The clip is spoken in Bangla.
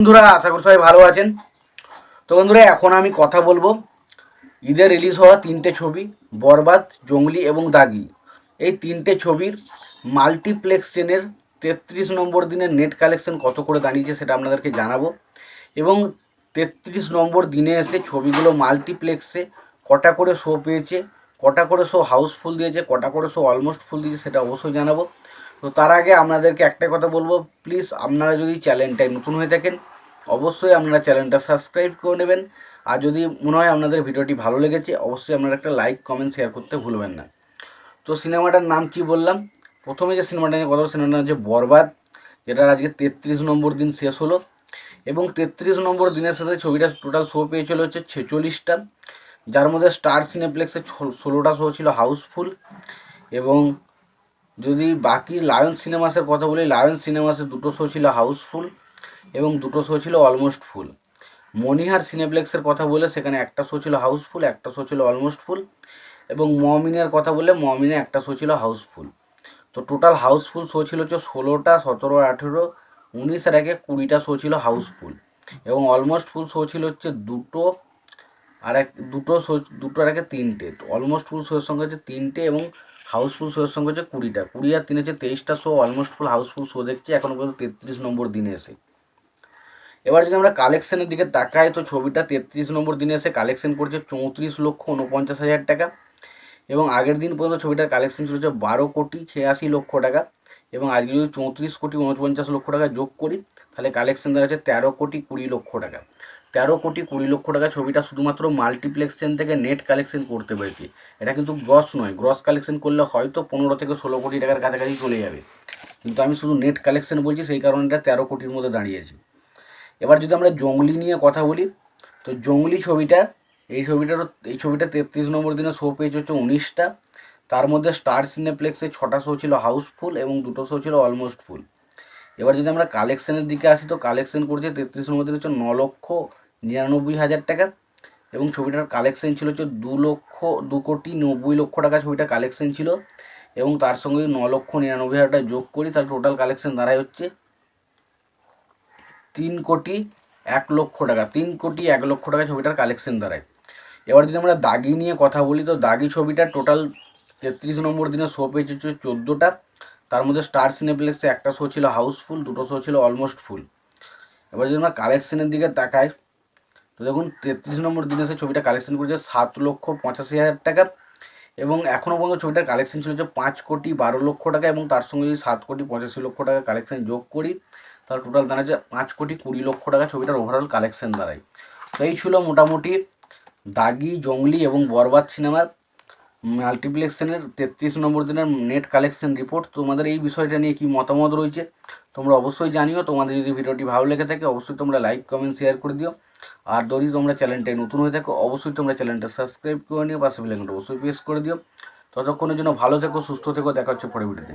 বন্ধুরা, আশা করি সবাই ভালো আছেন। তো বন্ধুরা, এখন আমি কথা বলবো ঈদে রিলিজ হওয়া তিনটে ছবি, বরবাদ, জঙ্গলি এবং দাগি। এই তিনটে ছবির মাল্টিপ্লেক্স চেনের 33 নম্বর দিনের নেট কালেকশন কত করে দাঁড়িয়েছে সেটা আপনাদেরকে জানাবো। এবং 33 নম্বর দিনে এসে ছবিগুলো মাল্টিপ্লেক্সে কটা করে শো পেয়েছে, কটা করে শো হাউসফুল দিয়েছে, কটা করে শো অলমোস্ট ফুল দিয়েছে সেটা অবশ্যই জানাবো। তো তার আগে আপনাদেরকে একটাই কথা বলবো, প্লিজ আপনারা যদি চ্যানেলটায় নতুন হয়ে থাকেন অবশ্যই আপনারা চ্যানেলটা সাবস্ক্রাইব করে নেবেন। আর যদি মনে হয় আপনাদের ভিডিওটি ভালো লেগেছে অবশ্যই আপনারা একটা লাইক কমেন্ট শেয়ার করতে ভুলবেন না। তো সিনেমাটার নাম কি বললাম, প্রথমে যে সিনেমাটা নিয়ে কথা, সিনেমাটা হচ্ছে বরবাদ, যেটার আজকে 33 নম্বর দিন শেষ হলো। এবং 33 নম্বর দিনের সাথে ছবিটা টোটাল শো পেয়েছিল হচ্ছে 46টা, যার মধ্যে স্টার সিনেপ্লেক্সে 16টা শো ছিল হাউসফুল। এবং যদি বাকি লায়ন সিনেমাসের কথা বলি, লায়ন সিনেমাসে 2টো শো ছিল হাউসফুল এবং 2টো শো ছিল অলমোস্ট ফুল। মনিহার সিনেপ্লেক্সের কথা বলে সেখানে একটা শো ছিল হাউসফুল, একটা শো ছিল অলমোস্ট ফুল। এবং মমিনের কথা বলে মমিনে একটা শো ছিল হাউসফুল। তো টোটাল হাউসফুল শো ছিল হচ্ছে 16টা, 17, 18, 19 আর 20টা শো ছিল হাউসফুল। এবং অলমোস্ট ফুল শো ছিল হচ্ছে দুটো আর তিনটে। তো অলমোস্ট ফুল শোয়ের সঙ্গে হচ্ছে তিনটে এবং হাউসফুল শোয়ের সঙ্গে হচ্ছে 20টা, 20 আর 3 হচ্ছে 23টা show almost full housefull show দেখছে এখনো পর্যন্ত 33 নম্বর দিনে এসে। এবার যদি আমরা কালেকশনের দিকে তাকাই তো ছবিটা 33 নম্বর দিনে এসে কালেকশন করছে 34,49,000 টাকা। এবং আগের দিন পর্যন্ত ছবিটার কালেকশন ছিল হচ্ছে 12,86,00,000 টাকা। এবং আজকে যদি 34,49,00,000 টাকা যোগ করি তাহলে কালেকশন দাঁড়াচ্ছে 13,20,00,000 টাকা। 13,20,00,000 টাকা ছবিটা শুধুমাত্র মাল্টিপ্লেক্স চেন থেকে নেট কালেকশন করতে পেরেছি। এটা কিন্তু গ্রস নয়, গ্রস কালেকশন করলে হয়তো 15 থেকে 16 কোটি টাকার কাছাকাছি চলে যাবে, কিন্তু আমি শুধু নেট কালেকশন বলছি সেই কারণে এটা 13 কোটির মধ্যে দাঁড়িয়েছে। এবার যদি আমরা জঙ্গলি নিয়ে কথা বলি তো জঙ্গলি ছবিটা, এই ছবিটা 33 নম্বর দিনে শো পেয়েছে হচ্ছে 19টা, তার মধ্যে স্টার সিনেপ্লেক্সে 6টা শো ছিল হাউসফুল এবং 2টো শো ছিল অলমোস্ট ফুল। এবার যদি আমরা কালেকশনের দিকে আসি তো কালেকশন করছে 33 নম্বর দিনে হচ্ছে 9,99,000 টাকা। এবং ছবিটার কালেকশন ছিল হচ্ছে 2,90,00,000 টাকা ছবিটা কালেকশন ছিল। এবং তার সঙ্গে 9,99,000 টাকা যোগ করি তার টোটাল কালেকশন দাঁড়ায় হচ্ছে 3,01,00,000 টাকা। 3,01,00,000 টাকা ছবিটার কালেকশন দাঁড়ায়। এবার যদি আমরা দাগি নিয়ে কথা বলি তো দাগি ছবিটার টোটাল 33 নম্বর দিনে শো পেয়েছে হচ্ছে 14টা, তার মধ্যে স্টার সিনেপ্লেক্সে একটা শো ছিল হাউসফুল, 2টো শো ছিল অলমোস্ট ফুল। এবার যদি আমরা কালেকশনের দিকে তাকাই তো দেখুন 33 নম্বর দিনে সে ছবিটা কালেকশন করেছে 7,85,000 টাকা। এবং এখনও পর্যন্ত ছবিটার কালেকশন ছিল হচ্ছে 5,12,00,000 টাকা। এবং তার সঙ্গে যদি 7,85,00,000 টাকা কালেকশন যোগ করি তাহলে টোটাল দাঁড়াচ্ছে 5,20,00,000 টাকা ছবিটার ওভারঅল কালেকশন দাঁড়ায়। তো এই ছিল মোটামুটি দাগি, জঙ্গলি এবং বরবাদ সিনেমার মাল্টিপ্লেক্সনের 33 নম্বর দিনের নেট কালেকশন রিপোর্ট। তোমাদের এই বিষয়টা নিয়ে কি মতামত রয়েছে তোমরা অবশ্যই জানিও। তোমাদের যদি ভিডিওটি ভালো লেগে থাকে অবশ্যই তোমরা লাইক কমেন্ট শেয়ার করে দিও। আর যদি তোমরা চ্যানেলটায় নতুন হয়ে থাকো অবশ্যই তোমরা চ্যানেলটা সাবস্ক্রাইব করে নিও, পাশে বেল আইকনটা অবশ্যই প্রেস করে দিও। ততক্ষণের জন্য ভালো থেকো, সুস্থ থেকো, দেখা হচ্ছে পরের ভিডিওতে।